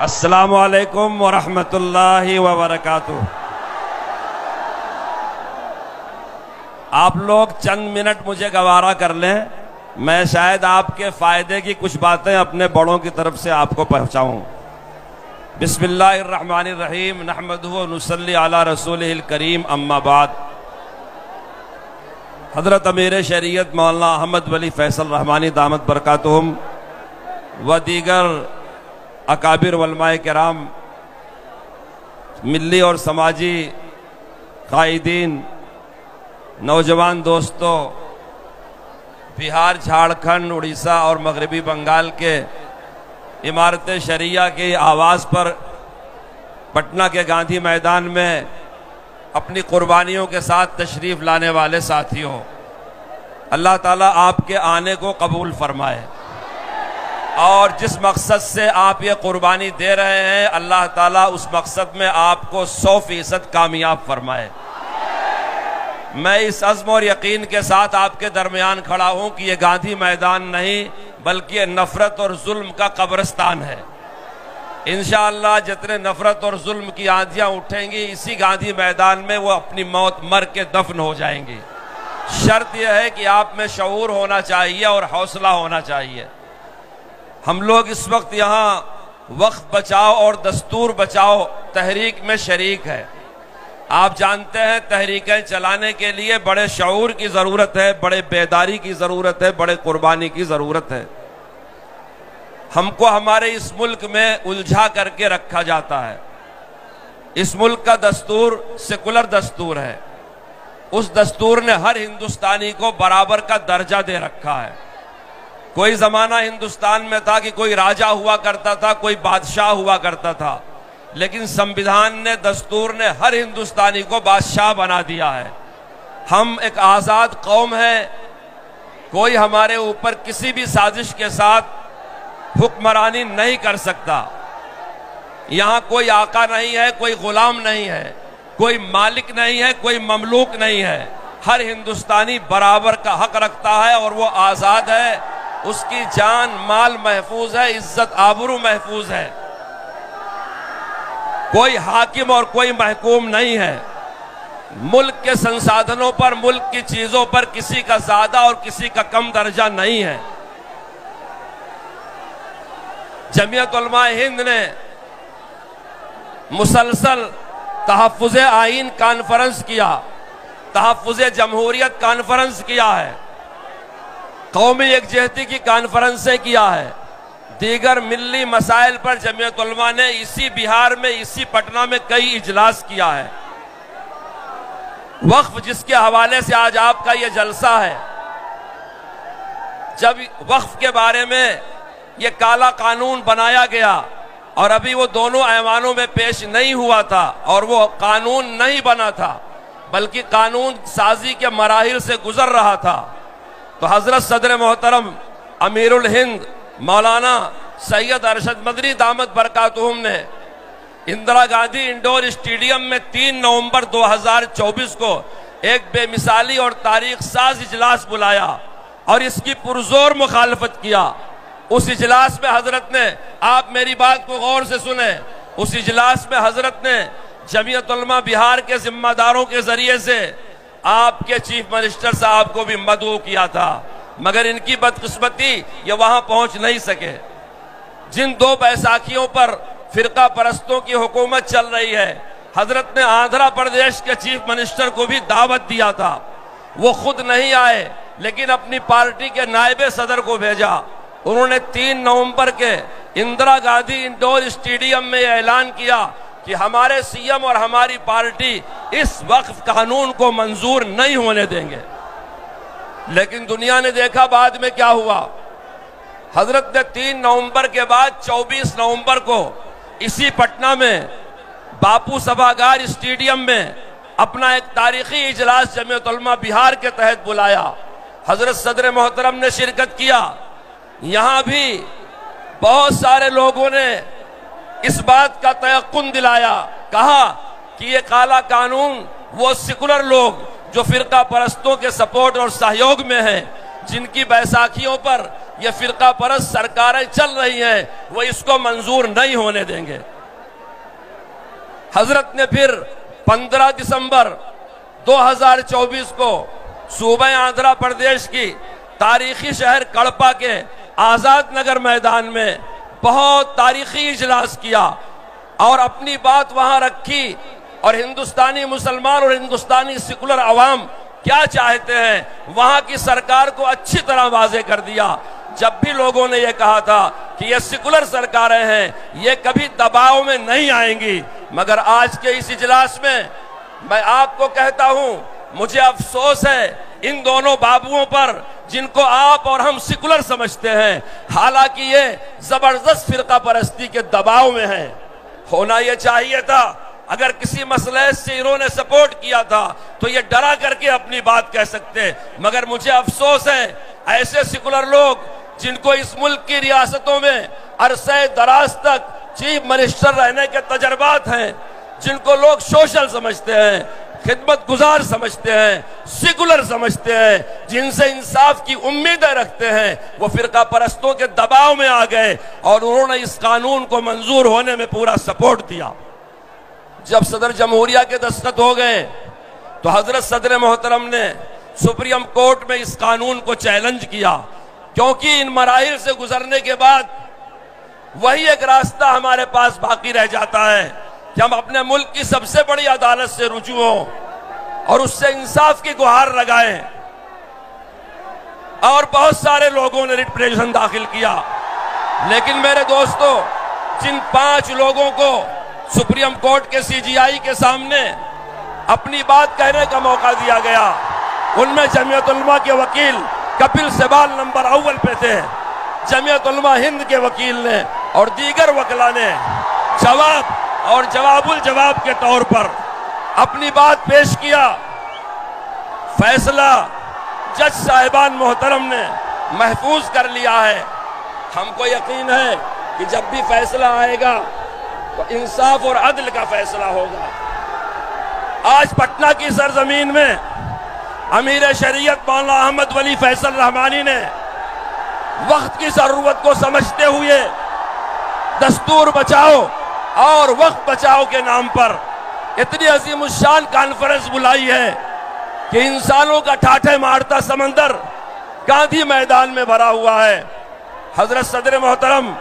अस्सलामु अलैकुम वरहमतुल्लाहि वबरकातुह। आप लोग चंद मिनट मुझे गवारा कर लें, मैं शायद आपके फायदे की कुछ बातें अपने बड़ों की तरफ से आपको पहुंचाऊं। बिस्मिल्लाहिर्रहमानिर्रहीम, नहमदुहु व नुसल्ली अला रसूलिहिल करीम, अम्मा बाद। हजरत अमीर शरीयत मौलाना अहमद वली फैसल रहमानी दामत बरकातुहुम व दीगर अकाबिर उलमाए किराम, मिल्ली और समाजी कायदीन, नौजवान दोस्तों, बिहार, झारखंड, उड़ीसा और मगरबी बंगाल के इमारत शरिया की आवाज़ पर पटना के गांधी मैदान में अपनी कुर्बानियों के साथ तशरीफ़ लाने वाले साथियों, अल्लाह ताला आपके आने को कबूल फरमाए और जिस मकसद से आप ये कुर्बानी दे रहे हैं, अल्लाह ताला उस मकसद में आपको 100% कामयाब फरमाए। मैं इस अज़्म और यकीन के साथ आपके दरमियान खड़ा हूं कि ये गांधी मैदान नहीं बल्कि ये नफरत और जुल्म का कब्रिस्तान है। इंशाअल्लाह जितने नफरत और जुल्म की आंधियां उठेंगी, इसी गांधी मैदान में वो अपनी मौत मर के दफन हो जाएंगी। शर्त यह है कि आप में शऊर होना चाहिए और हौसला होना चाहिए। हम लोग इस वक्त यहाँ वक्त बचाओ और दस्तूर बचाओ तहरीक में शरीक है। आप जानते हैं तहरीकें चलाने के लिए बड़े शऊर की ज़रूरत है, बड़े बेदारी की ज़रूरत है, बड़े कुर्बानी की ज़रूरत है। हमको हमारे इस मुल्क में उलझा करके रखा जाता है। इस मुल्क का दस्तूर सेकुलर दस्तूर है। उस दस्तूर ने हर हिंदुस्तानी को बराबर का दर्जा दे रखा है। कोई ज़माना हिंदुस्तान में था कि कोई राजा हुआ करता था, कोई बादशाह हुआ करता था, लेकिन संविधान ने, दस्तूर ने हर हिंदुस्तानी को बादशाह बना दिया है। हम एक आज़ाद कौम है। कोई हमारे ऊपर किसी भी साजिश के साथ हुक्मरानी नहीं कर सकता। यहाँ कोई आका नहीं है, कोई गुलाम नहीं है, कोई मालिक नहीं है, कोई ममलूक नहीं है। हर हिंदुस्तानी बराबर का हक रखता है और वो आज़ाद है। उसकी जान माल महफूज है, इज्जत आबरू महफूज है। कोई हाकिम और कोई महकूम नहीं है। मुल्क के संसाधनों पर, मुल्क की चीजों पर किसी का ज्यादा और किसी का कम दर्जा नहीं है। जमीयत उलमाए हिंद ने मुसलसल तहफ़्फ़ुज़ आईन कॉन्फ्रेंस किया, तहफ़्फ़ुज़ जमहूरियत कॉन्फ्रेंस किया है, कौमी यकजहती की कॉन्फ्रेंसें किया है, दीगर मिल्ली मसाइल पर जमीयत उलमा ने इसी बिहार में, इसी पटना में कई इजलास किया है। वक्फ जिसके हवाले से आज आपका ये जलसा है, जब वक्फ के बारे में ये काला कानून बनाया गया और अभी वो दोनों ऐवानों में पेश नहीं हुआ था और वो कानून नहीं बना था बल्कि कानून साजी के मराहिल से गुजर रहा था, तो हजरत सदर मोहतरम अमीरुल हिंद मौलाना सैयद अरशद मदनी दामत बरकातुहुम ने इंदिरा गांधी इंडोर स्टेडियम में 3 नवंबर 2024 को एक बेमिसाली और तारीख साज इजलास बुलाया और इसकी पुरजोर मुखालफत किया। उस इजलास में हजरत ने, आप मेरी बात को गौर से सुने, उस इजलास में हजरत ने जमीयत उलमा बिहार के जिम्मेदारों के जरिए से आपके चीफ मिनिस्टर साहब को भी मदऊ किया था, मगर इनकी बदकिस्मती ये वहां पहुंच नहीं सके। जिन 2 बैसाखियों पर फिरका परस्तों की हुकूमत चल रही है, हजरत ने आंध्र प्रदेश के चीफ मिनिस्टर को भी दावत दिया था। वो खुद नहीं आए लेकिन अपनी पार्टी के नायब सदर को भेजा। उन्होंने 3 नवंबर के इंदिरा गांधी इंडोर स्टेडियम में ऐलान किया कि हमारे सीएम और हमारी पार्टी इस वक्फ कानून को मंजूर नहीं होने देंगे। लेकिन दुनिया ने देखा बाद में क्या हुआ। हजरत ने 3 नवंबर के बाद 24 नवंबर को इसी पटना में बापू सभागार स्टेडियम में अपना एक तारीखी इजलास जमीयत उलमा बिहार के तहत बुलाया। हजरत सदर मोहतरम ने शिरकत किया। यहां भी बहुत सारे लोगों ने इस बात का तयक्कुन दिलाया, कहा कि ये काला कानून वो सेकुलर लोग जो फिरका परस्तों के सपोर्ट और सहयोग में हैं, जिनकी बैसाखियों पर ये फिरका परस्त सरकारें चल रही हैं, वो इसको मंजूर नहीं होने देंगे। हजरत ने फिर 15 दिसंबर 2024 को सूबे आंध्र प्रदेश की तारीखी शहर कड़पा के आजाद नगर मैदान में बहुत तारीखी इजलास किया और अपनी बात वहां रखी और हिंदुस्तानी मुसलमान और हिंदुस्तानी सेकुलर अवाम क्या चाहते हैं वहां की सरकार को अच्छी तरह वाजे कर दिया। जब भी लोगों ने यह कहा था कि ये सेकुलर सरकारें हैं, ये कभी दबाव में नहीं आएंगी, मगर आज के इस इजलास में मैं आपको कहता हूं, मुझे अफसोस है इन दोनों बाबुओं पर जिनको आप और हम सेकुलर समझते हैं, हालांकि ये जबरदस्त फिरका परस्ती के दबाव में है। होना यह चाहिए था, अगर किसी मसले से इन्होंने सपोर्ट किया था तो ये डरा करके अपनी बात कह सकते, मगर मुझे अफसोस है ऐसे सेकुलर लोग जिनको इस मुल्क की रियासतों में अरसे दराज तक चीफ मिनिस्टर रहने के तजर्बात हैं, जिनको लोग सोशल समझते हैं, खिदमत गुजार समझते हैं, सेकुलर समझते हैं, जिनसे इंसाफ की उम्मीदें रखते हैं, वो फिरका परस्तों के दबाव में आ गए और उन्होंने इस कानून को मंजूर होने में पूरा सपोर्ट दिया। जब सदर जमहूरिया के दस्तखत हो गए तो हजरत सदर मोहतरम ने सुप्रीम कोर्ट में इस कानून को चैलेंज किया, क्योंकि इन मराहिल से गुजरने के बाद वही एक रास्ता हमारे पास बाकी रह जाता है कि हम अपने मुल्क की सबसे बड़ी अदालत से रुजू हों और उससे इंसाफ की गुहार लगाएं। और बहुत सारे लोगों ने रिट पिटीशन दाखिल किया, लेकिन मेरे दोस्तों, जिन 5 लोगों को सुप्रीम कोर्ट के सीजीआई के सामने अपनी बात कहने का मौका दिया गया, उनमें जमीयत उलमा के वकील कपिल सिबाल नंबर अव्वल पे थे, जमीयत उलमा हिंद के वकील ने और दीगर वकला ने जवाब और जवाबुल जवाब के तौर पर अपनी बात पेश किया। फैसला जज साहिबान मोहतरम ने महफूज कर लिया है। हमको यकीन है कि जब भी फैसला आएगा तो इंसाफ और अदल का फैसला होगा। आज पटना की सरजमीन में अमीर शरीयत मौलाना अहमद वली फैसल रहमानी ने वक्त की जरूरत को समझते हुए दस्तूर बचाओ और वक्त बचाओ के नाम पर इतनी अजीमुशान कॉन्फ्रेंस बुलाई है कि इंसानों का ठाठे मारता समंदर गांधी मैदान में भरा हुआ है। हजरत सदर मोहतरम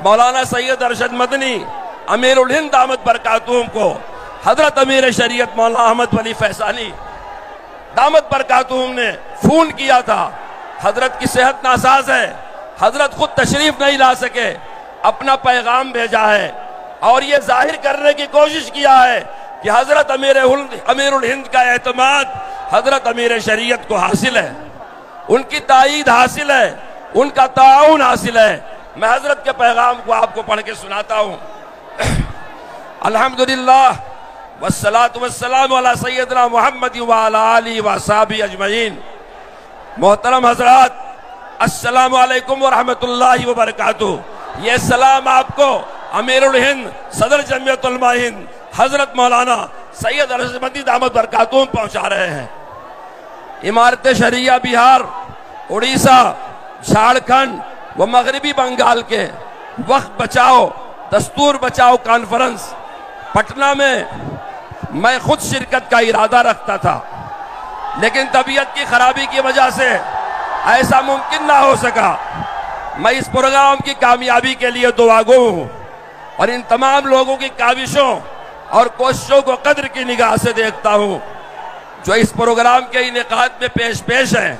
मौलाना सैयद अरशद मदनी अमीरुल हिंद दामत बरकातुहुम को हजरत अमीर शरीयत मौलाना अहमद वली फैसानी दामत बरकातुहुम ने फोन किया था। हजरत की सेहत नासाज है, हजरत खुद तशरीफ नहीं ला सके, अपना पैगाम भेजा है और ये जाहिर करने की कोशिश किया है कि हजरत अमीरुल हिंद का एतमाद हजरत अमीर शरीयत को हासिल है, उनकी ताईद हासिल है, उनका ताउन हासिल है। मैं हजरत के पैगाम को आपको पढ़ के सुनाता हूँ। अल्हम्दुलिल्लाह वस्सलातु वस्सलामु अला सय्यदना मुहम्मद व अला आलिहि व असहाबी अजमईन। मोहतरम हजरात, अस्सलामु अलैकुम व रहमतुल्लाहि व बरकातुहू। ये सलाम आपको अमीरुल हिंद सदर जमीयत उलमा हिंद हजरत मौलाना सैयद अरशद मदनी दामत बरकातुहू पहुंचा रहे हैं। इमारत शरिया बिहार, उड़ीसा, झारखंड व मगरबी बंगाल के वक्त बचाओ दस्तूर बचाओ कॉन्फ्रेंस पटना में मैं खुद शिरकत का इरादा रखता था, लेकिन तबीयत की खराबी की वजह से ऐसा मुमकिन ना हो सका। मैं इस प्रोग्राम की कामयाबी के लिए दुआगो हूँ और इन तमाम लोगों की काविशों और कोशिशों को कद्र की निगाह से देखता हूँ जो इस प्रोग्राम के इनेकाद में पेश हैं।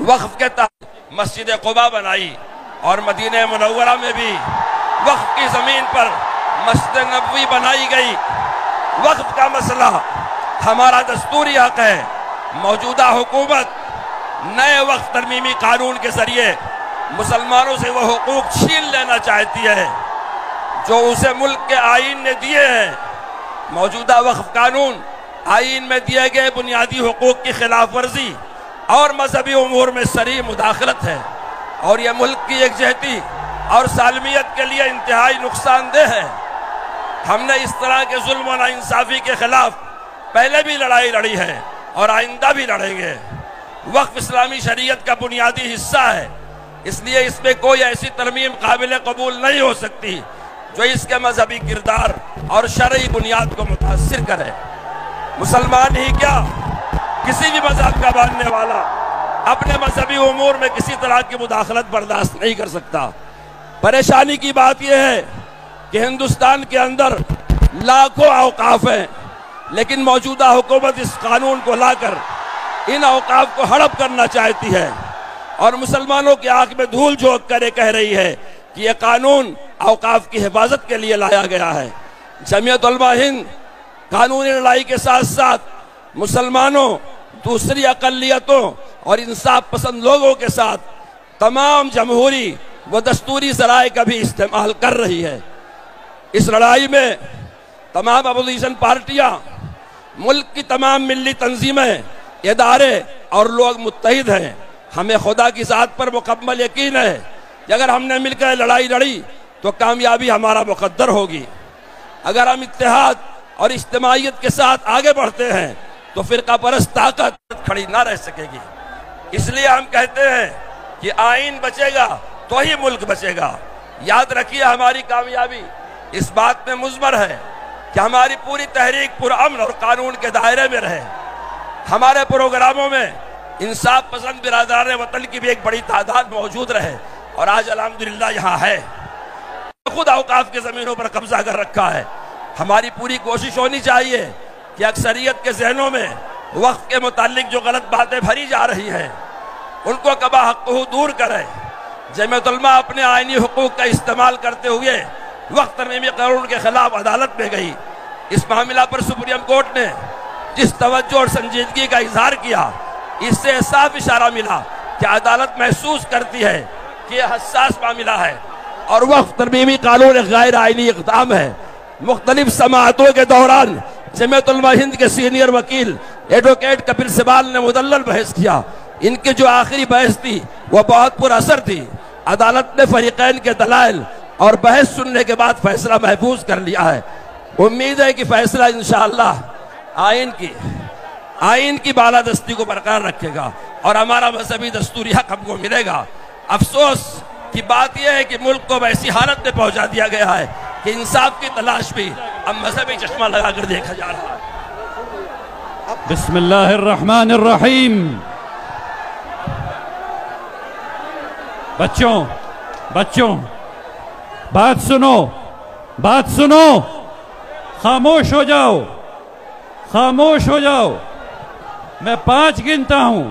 वक्फ के तहत मस्जिद कुबा बनाई और मदीने मुनव्वरा में भी वक्फ की जमीन पर मस्जिद नबवी बनाई गई। वक्फ का मसला हमारा दस्तूरी हक है। मौजूदा हुकूमत नए वक्फ तरमीमी कानून के जरिए मुसलमानों से वह हुकूक छीन लेना चाहती है जो उसे मुल्क के आईन ने दिए हैं। मौजूदा वक्फ कानून आईन में दिए गए बुनियादी हुकूक की खिलाफ वर्जी और मजहबी उमूर में सरी मुदाखलत है और यह मुल्क की एकजहती और सालमियत के लिए इंतहाई नुकसानदेह है। हमने इस तरह के जुल्म और नाइंसाफी के खिलाफ पहले भी लड़ाई लड़ी है और आइंदा भी लड़ेंगे। वक्फ इस्लामी शरीयत का बुनियादी हिस्सा है। इसलिए इसमें कोई ऐसी तरमीम काबिल कबूल नहीं हो सकती जो इसके मजहबी किरदार और शरई बुनियाद को मुतासिर करे। मुसलमान ही क्या, किसी भी मजहब का मानने वाला अपने मजहबी उमूर में किसी तरह की मुदाखलत बर्दाश्त नहीं कर सकता। परेशानी की बात यह है कि हिंदुस्तान के अंदर लाखों औकाफ हैं, लेकिन मौजूदा हुकूमत इस कानून को लाकर इन औकाफ को हड़प करना चाहती है और मुसलमानों की आंख में धूल झोंक कर कह रही है कि यह कानून औकाफ की हिफाजत के लिए लाया गया है। जमीयत उलमा हिंद कानूनी लड़ाई के साथ साथ मुसलमानों, दूसरी अकलियतों और इंसाफ पसंद लोगों के साथ तमाम जमहूरी व दस्तूरी ज़राए का भी इस्तेमाल कर रही है। इस लड़ाई में तमाम अपोजिशन पार्टियां, मुल्क की तमाम मिल्ली तंजीमें, इदारे और लोग मुत्तहिद हैं। हमें खुदा की ज़ात पर मुकम्मल यकीन है कि अगर हमने मिलकर लड़ाई लड़ी तो कामयाबी हमारा मुकद्दर होगी। अगर हम इत्तेहाद और इज्तिमाइयत के साथ आगे बढ़ते हैं तो फिरका परस्त ताकत खड़ी ना रह सकेगी। इसलिए हम कहते हैं कि आईन बचेगा तो ही मुल्क बचेगा। याद रखिए, हमारी कामयाबी इस बात में मुज़मर है कि हमारी पूरी तहरीक पुरअमन और कानून के दायरे में रहे। हमारे प्रोग्रामों में इंसाफ पसंद बिरादरान वतन की भी एक बड़ी तादाद मौजूद रहे और आज अल्हम्दुलिल्लाह यहाँ है। खुद औकाफ की जमीनों पर कब्जा कर रखा है। हमारी पूरी कोशिश होनी चाहिए कि अक्सरियत के जहनों में वक्फ के मुतालिक जो गलत बातें भरी जा रही हैं उनको कबा हक़्क़ुहू दूर करें। जमीयत उलमा अपने आईनी हुकूक का इस्तेमाल करते हुए वक्फ तरमीमी कानून के खिलाफ अदालत में गई। इस मामला पर सुप्रीम कोर्ट ने जिस तवज्जो और संजीदगी का इजहार किया, इससे साफ इशारा मिला कि अदालत महसूस करती है कि यह हसास मामला है और वक्फ तरमीमी कानून एक गैर आईनी इक़दाम है। मुख्तलिफ समाअतों के दौरान जमीयत उलमा हिंद के सीनियर वकील एडवोकेट कपिल सिबाल ने मुदल्लल बहस किया। इनकी जो आखिरी बहस थी वह बहुत पुरअसर थी। अदालत ने फरीक़ैन के दलाइल और बहस सुनने के बाद फैसला महफूज कर लिया है। उम्मीद है कि फैसला इंशाअल्लाह आईन की बालादस्ती को बरकरार रखेगा और हमारा मजहबी दस्तूरी हक हमको मिलेगा। अफसोस की बात यह है कि मुल्क को वैसी हालत में पहुंचा दिया गया है कि इंसाफ की तलाश भी अब मजहबी चश्मा लगाकर देखा जा रहा है। बिस्मिल्लाहिर्रहमानिर्रहीम। बच्चों बात सुनो, खामोश हो जाओ। मैं 5 गिनता हूं,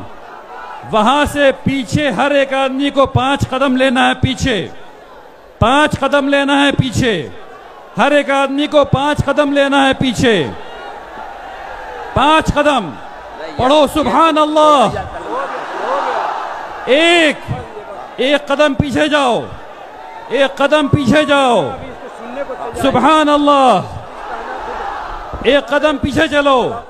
वहां से पीछे हर एक आदमी को 5 कदम लेना है पीछे। 5 कदम लेना है पीछे, हर एक आदमी को 5 कदम लेना है पीछे। 5 कदम पढ़ो सुभान अल्लाह। एक कदम पीछे जाओ, एक कदम पीछे जाओ, सुभान अल्लाह। एक कदम पीछे चलो।